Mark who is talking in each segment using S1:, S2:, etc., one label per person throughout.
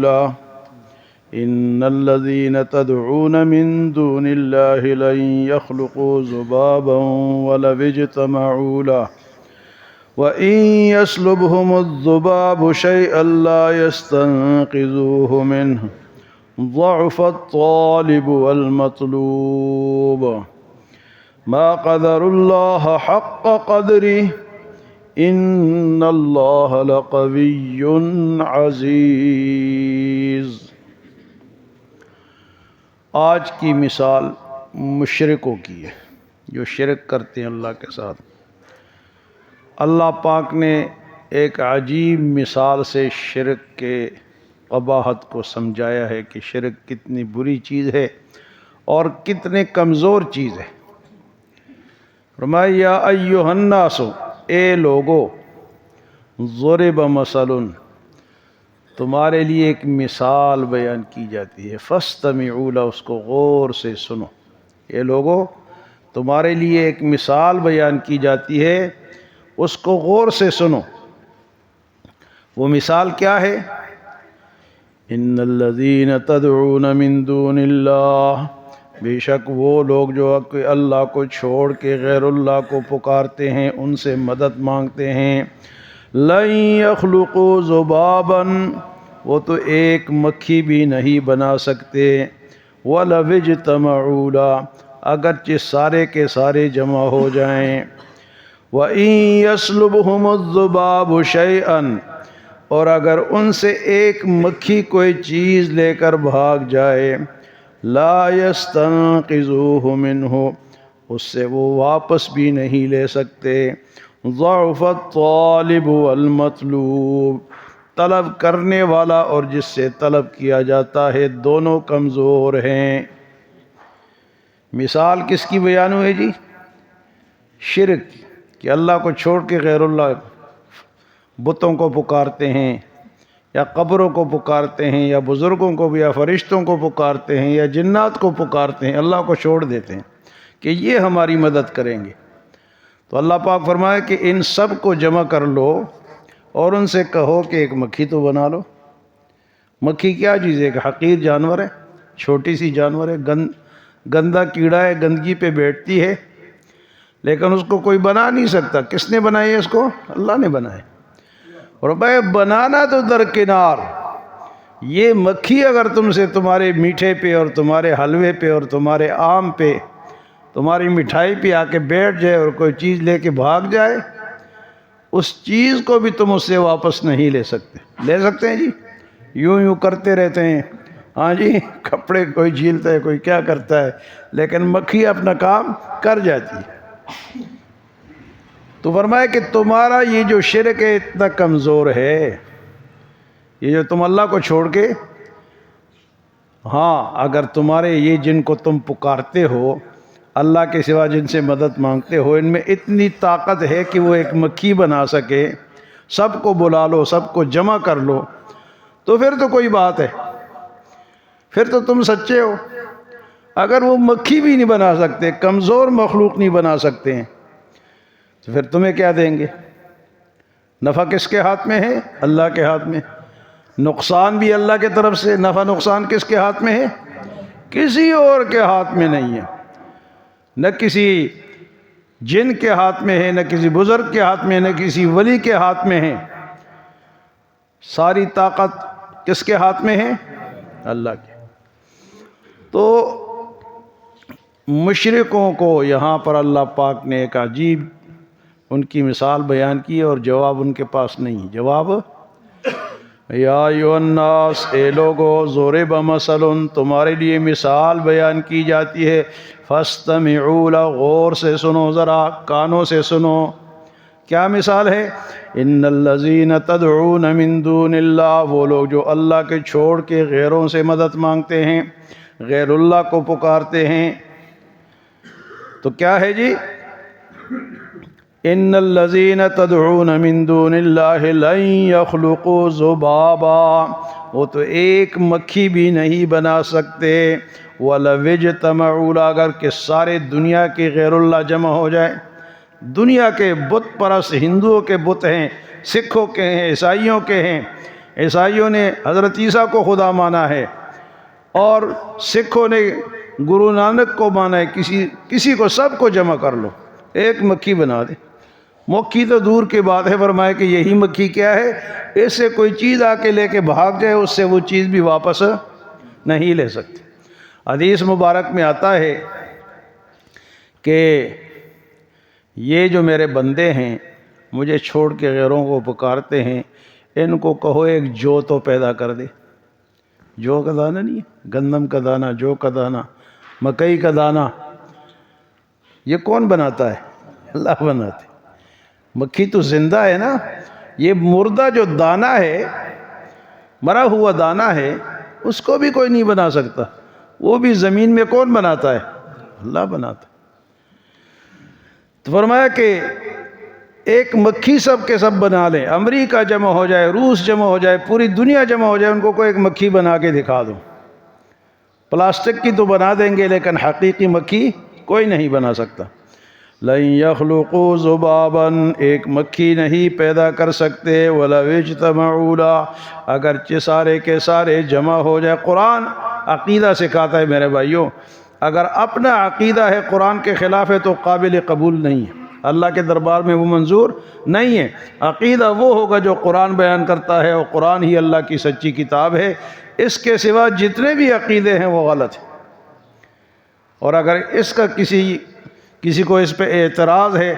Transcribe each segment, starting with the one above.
S1: معولة إن الذين تدعون من دون الله لن يخلقوا ذبابا ولو اجتمعوا له وإن يسلبهم الذباب شيئا لا يستنقذوه منه ضعف الطالب والمطلوب ما قدر الله حق قدره إن الله لقوي عزيز۔ آج کی مثال مشرکوں کی ہے جو شرک کرتے ہیں اللہ کے ساتھ۔ اللہ پاک نے ایک عجیب مثال سے شرک کے قباحت کو سمجھایا ہے کہ شرک کتنی بری چیز ہے اور کتنے کمزور چیز ہے۔ فرمایا یا ایھا الناس، اے لوگو، ضرب مثل، تمہارے لیے ایک مثال بیان کی جاتی ہے، فاستمعوا لہ، اس کو غور سے سنو۔ اے لوگو، تمہارے لیے ایک مثال بیان کی جاتی ہے، اس کو غور سے سنو۔ وہ مثال کیا ہے؟ ان الذین تدعون من دون اللہ، بے شک وہ لوگ جو اللہ کو چھوڑ کے غیر اللہ کو پکارتے ہیں، ان سے مدد مانگتے ہیں، لن یخلقوا ذبابا، وہ تو ایک مکھی بھی نہیں بنا سکتے، ولو اجتمعوا لہ، اگرچہ سارے کے سارے جمع ہو جائیں، وَإِن يَسْلُبْهُمُ الذُّبَابُ شَيْئًا، اور اگر ان سے ایک مکھی کوئی چیز لے کر بھاگ جائے، لا يستنقذوه منہ، اس سے وہ واپس بھی نہیں لے سکتے، ضعف الطالب والمطلوب، طلب کرنے والا اور جس سے طلب کیا جاتا ہے دونوں کمزور ہیں۔ مثال کس کی بیان ہوئی جی؟ شرک، کہ اللہ کو چھوڑ کے غیر اللہ بتوں کو پکارتے ہیں، یا قبروں کو پکارتے ہیں، یا بزرگوں کو، یا فرشتوں کو پکارتے ہیں، یا جنات کو پکارتے ہیں، اللہ کو چھوڑ دیتے ہیں کہ یہ ہماری مدد کریں گے۔ تو اللہ پاک فرمائے کہ ان سب کو جمع کر لو اور ان سے کہو کہ ایک مکھی تو بنا لو۔ مکھی کیا چیز ہے؟ ایک حقیر جانور ہے، چھوٹی سی جانور ہے، گندا کیڑا ہے، گندگی پہ بیٹھتی ہے، لیکن اس کو کوئی بنا نہیں سکتا۔ کس نے بنائی ہے اس کو؟ اللہ نے بنایا۔ اور بھائی بنانا تو درکنار، یہ مکھی اگر تم سے تمہارے میٹھے پہ اور تمہارے حلوے پہ اور تمہارے آم پہ، تمہاری مٹھائی پہ آ کے بیٹھ جائے اور کوئی چیز لے کے بھاگ جائے، اس چیز کو بھی تم اس سے واپس نہیں لے سکتے۔ لے سکتے ہیں جی؟ یوں کرتے رہتے ہیں، ہاں جی، کپڑے کوئی جھیلتا ہے، کوئی کیا کرتا ہے، لیکن مکھی اپنا کام کر جاتی ہے۔ تو فرمایا کہ تمہارا یہ جو شرک ہے اتنا کمزور ہے، یہ جو تم اللہ کو چھوڑ کے، ہاں اگر تمہارے یہ جن کو تم پکارتے ہو، اللہ کے سوا جن سے مدد مانگتے ہو، ان میں اتنی طاقت ہے کہ وہ ایک مکھی بنا سکے، سب کو بلا لو، سب کو جمع کر لو، تو پھر تو کوئی بات ہے، پھر تو تم سچے ہو۔ اگر وہ مکھی بھی نہیں بنا سکتے، کمزور مخلوق نہیں بنا سکتے ہیں، تو پھر تمہیں کیا دیں گے؟ نفع کس کے ہاتھ میں ہے؟ اللہ کے ہاتھ میں۔ نقصان بھی اللہ کے طرف سے، نفع نقصان کس کے ہاتھ میں ہے؟ کسی اور کے ہاتھ میں نہیں ہے، نہ کسی جن کے ہاتھ میں ہے، نہ کسی بزرگ کے ہاتھ میں، نہ کسی ولی کے ہاتھ میں ہے۔ ساری طاقت کس کے ہاتھ میں ہے؟ اللہ کے۔ تو مشرکوں کو یہاں پر اللہ پاک نے ایک عجیب ان کی مثال بیان کی اور جواب ان کے پاس نہیں۔ جواب یا ایھا الناس، اے لوگو، ضرب مثل، تمہارے لیے مثال بیان کی جاتی ہے، فاستمعوا لہ، غور سے سنو، ذرا کانوں سے سنو۔ کیا مثال ہے؟ ان الذین تدعون من دون اللہ، وہ لوگ جو اللہ کے چھوڑ کے غیروں سے مدد مانگتے ہیں، غیر اللہ کو پکارتے ہیں۔ تو کیا ہے جی؟ ان الذین تدعون من دون اللہ لن یخلقوا ذبابا، وہ تو ایک مکھی بھی نہیں بنا سکتے، وَلَوِ اجْتَمَعُوا لَهُ، اگر کہ سارے دنیا کے غیر اللہ جمع ہو جائے، دنیا کے بت پرست، ہندوؤں کے بت ہیں، سکھوں کے ہیں، عیسائیوں کے ہیں، عیسائیوں نے حضرت عیسیٰ کو خدا مانا ہے، اور سکھوں نے گرو نانک کو مانا ہے۔ کسی کو، سب کو جمع کر لو، ایک مکھی بنا دے۔ مکھی تو دور کی بات ہے، فرمایا کہ یہی مکھی کیا ہے، اس سے کوئی چیز آ کے لے کے بھاگ جائے، اس سے وہ چیز بھی واپس نہیں لے سکتے۔ حدیث مبارک میں آتا ہے کہ یہ جو میرے بندے ہیں مجھے چھوڑ کے غیروں کو پکارتے ہیں، ان کو کہو ایک جو تو پیدا کر دے۔ جو کا دانہ نہیں ہے، گندم کا دانہ، جو کا دانہ، مکئی کا دانہ، یہ کون بناتا ہے؟ اللہ بناتے۔ مکھی تو زندہ ہے نا، یہ مردہ جو دانہ ہے، مرا ہوا دانہ ہے، اس کو بھی کوئی نہیں بنا سکتا۔ وہ بھی زمین میں کون بناتا ہے؟ اللہ بناتا ہے۔ تو فرمایا کہ ایک مکھی سب کے سب بنا لیں، امریکہ جمع ہو جائے، روس جمع ہو جائے، پوری دنیا جمع ہو جائے، ان کو کوئی ایک مکھی بنا کے دکھا دو۔ پلاسٹک کی تو بنا دیں گے، لیکن حقیقی مکھی کوئی نہیں بنا سکتا۔ لَن يَخْلُقُوا ذُبَابًا، ایک مکھی نہیں پیدا کر سکتے، وَلَوِ اجْتَمَعُوا لَهُ، اگرچہ سارے کے سارے جمع ہو جائے۔ قرآن عقیدہ سکھاتا ہے میرے بھائیوں، اگر اپنا عقیدہ ہے قرآن کے خلاف ہے تو قابل قبول نہیں ہے، اللہ کے دربار میں وہ منظور نہیں ہے۔ عقیدہ وہ ہوگا جو قرآن بیان کرتا ہے، اور قرآن ہی اللہ کی سچی کتاب ہے، اس کے سوا جتنے بھی عقیدے ہیں وہ غلط ہیں۔ اور اگر اس کا کسی کو اس پہ اعتراض ہے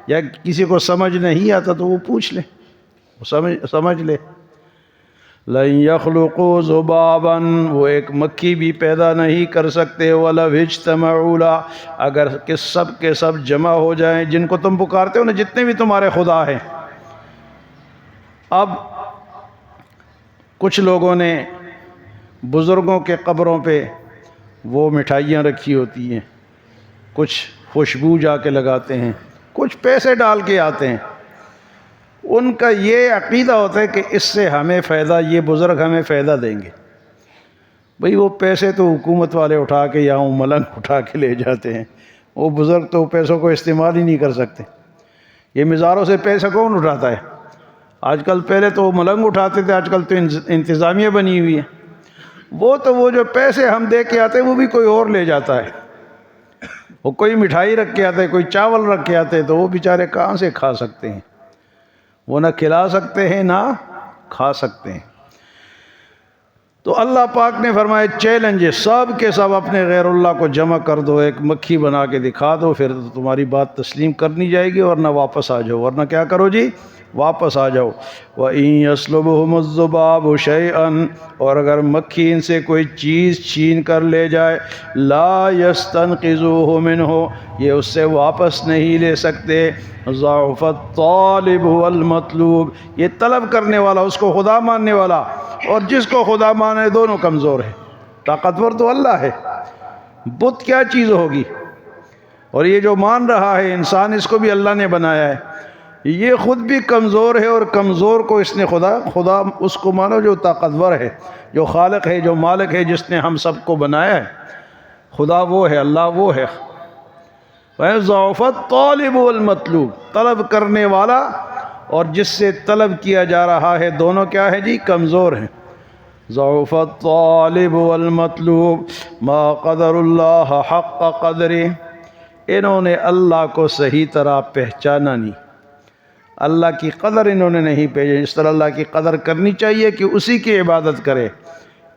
S1: یا کسی کو سمجھ نہیں آتا تو وہ پوچھ لے، وہ سمجھ لے۔ لَن يَخْلُقُوا ذُبَابًا، وہ ایک مکھی بھی پیدا نہیں کر سکتے، وَلَوِ اجْتَمَعُوا لَهُ، اگر کہ سب کے سب جمع ہو جائیں، جن کو تم پکارتے ہو نا، جتنے بھی تمہارے خدا ہیں۔ اب کچھ لوگوں نے بزرگوں کے قبروں پہ وہ مٹھائیاں رکھی ہوتی ہیں، کچھ خوشبو جا کے لگاتے ہیں، کچھ پیسے ڈال کے آتے ہیں۔ ان کا یہ عقیدہ ہوتا ہے کہ اس سے ہمیں فائدہ، یہ بزرگ ہمیں فائدہ دیں گے۔ بھئی وہ پیسے تو حکومت والے اٹھا کے یا وہ ملنگ اٹھا کے لے جاتے ہیں، وہ بزرگ تو پیسوں کو استعمال ہی نہیں کر سکتے۔ یہ مزاروں سے پیسہ کون اٹھاتا ہے آج کل؟ پہلے تو وہ ملنگ اٹھاتے تھے، آج کل تو انتظامیہ بنی ہوئی ہے۔ وہ جو پیسے ہم دے کے آتے ہیں وہ بھی کوئی اور لے جاتا ہے۔ وہ کوئی مٹھائی رکھ کے آتے، کوئی چاول رکھ کے آتے، تو وہ بیچارے کہاں سے کھا سکتے ہیں؟ وہ نہ کھلا سکتے ہیں نہ کھا سکتے ہیں۔ تو اللہ پاک نے فرمایا چیلنج ہے، سب کے سب اپنے غیر اللہ کو جمع کر دو، ایک مکھی بنا کے دکھا دو، پھر تو تمہاری بات تسلیم کرنی جائے گی، ورنہ واپس آ جاؤ، ورنہ کیا کرو جی؟ واپس آ جاؤ۔ وَإِن يَسْلُبْهُمُ الذُّبَابُ شَيْئًا، اور اگر مکھی ان سے کوئی چیز چھین کر لے جائے، لَا يَسْتَنْقِذُوهُ مِنْهُ، یہ اس سے واپس نہیں لے سکتے۔ ضعف الطالب والمطلوب، یہ طلب کرنے والا، اس کو خدا ماننے والا اور جس کو خدا مانے، دونوں کمزور ہیں۔ طاقتور تو اللہ ہے، بت کیا چیز ہوگی؟ اور یہ جو مان رہا ہے انسان، اس کو بھی اللہ نے بنایا ہے، یہ خود بھی کمزور ہے، اور کمزور کو اس نے خدا اس کو مانو جو طاقتور ہے، جو خالق ہے، جو مالک ہے، جس نے ہم سب کو بنایا ہے۔ خدا وہ ہے، اللہ وہ ہے۔ ضعف الطالب والمطلوب، طلب کرنے والا اور جس سے طلب کیا جا رہا ہے، دونوں کیا ہے جی؟ کمزور ہیں۔ ضعف الطالب والمطلوب ما قدر اللہ حق قدرہ، انہوں نے اللہ کو صحیح طرح پہچانا نہیں، اللہ کی قدر انہوں نے نہیں پہچانی، جس طرح اللہ کی قدر کرنی چاہیے کہ اسی کی عبادت کرے،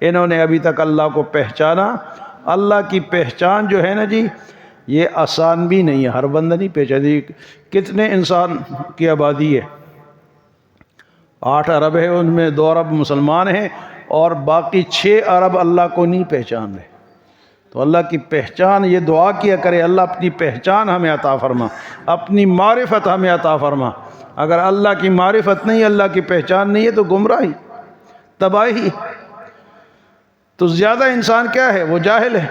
S1: انہوں نے ابھی تک اللہ کو پہچانا۔ اللہ کی پہچان جو ہے نا جی، یہ آسان بھی نہیں ہے، ہر بندہ نہیں پہچانے۔ کتنے انسان کی آبادی ہے؟ 8 ارب ہے، ان میں 2 ارب مسلمان ہیں، اور باقی 6 ارب اللہ کو نہیں پہچان رہے۔ تو اللہ کی پہچان، یہ دعا کیا کرے، اللہ اپنی پہچان ہمیں عطا فرما، اپنی معرفت ہمیں عطا فرما۔ اگر اللہ کی معرفت نہیں، اللہ کی پہچان نہیں ہے، تو گمراہی، تباہی۔ تو زیادہ انسان کیا ہے؟ وہ جاہل ہے،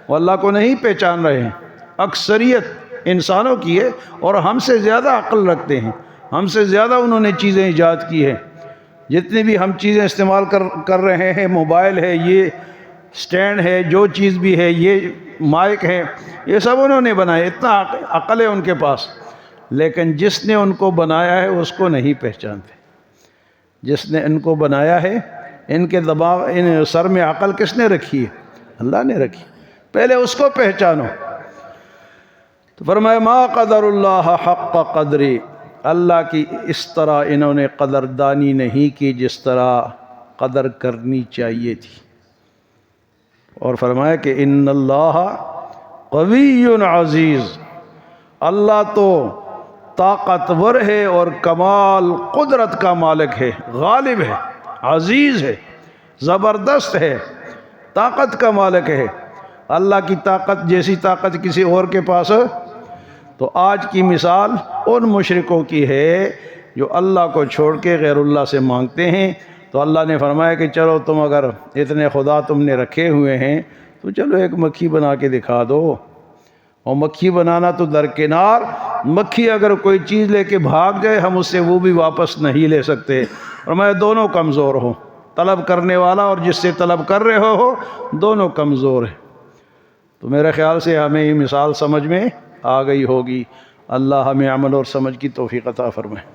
S1: وہ اللہ کو نہیں پہچان رہے ہیں۔ اکثریت انسانوں کی ہے، اور ہم سے زیادہ عقل رکھتے ہیں، ہم سے زیادہ انہوں نے چیزیں ایجاد کی ہیں۔ جتنی بھی ہم چیزیں استعمال کر رہے ہیں، موبائل ہے، یہ سٹینڈ ہے، جو چیز بھی ہے، یہ مائک ہے، یہ سب انہوں نے بنائے، اتنا عقل ہے ان کے پاس، لیکن جس نے ان کو بنایا ہے اس کو نہیں پہچانتے۔ جس نے ان کو بنایا ہے، ان کے دماغ ان سر میں عقل کس نے رکھی ہے؟ اللہ نے رکھی، پہلے اس کو پہچانو۔ تو فرمایا ما قدر اللہ حق قدری، اللہ کی اس طرح انہوں نے قدردانی نہیں کی جس طرح قدر کرنی چاہیے تھی۔ اور فرمایا کہ ان اللہ قوی عزیز، اللہ تو طاقتور ہے اور کمال قدرت کا مالک ہے، غالب ہے، عزیز ہے، زبردست ہے، طاقت کا مالک ہے۔ اللہ کی طاقت جیسی طاقت کسی اور کے پاس ہے؟ تو آج کی مثال ان مشرکوں کی ہے جو اللہ کو چھوڑ کے غیر اللہ سے مانگتے ہیں۔ تو اللہ نے فرمایا کہ چلو تم اگر اتنے خدا تم نے رکھے ہوئے ہیں تو چلو ایک مکھی بنا کے دکھا دو۔ اور مکھی بنانا تو درکنار، مکھی اگر کوئی چیز لے کے بھاگ جائے ہم اس سے وہ بھی واپس نہیں لے سکتے۔ فرمایا دونوں کمزور ہو، طلب کرنے والا اور جس سے طلب کر رہے ہو دونوں کمزور ہیں۔ تو میرے خیال سے ہمیں یہ مثال سمجھ میں آ گئی ہوگی۔ اللہ ہمیں عمل اور سمجھ کی توفیق عطا فرمائے۔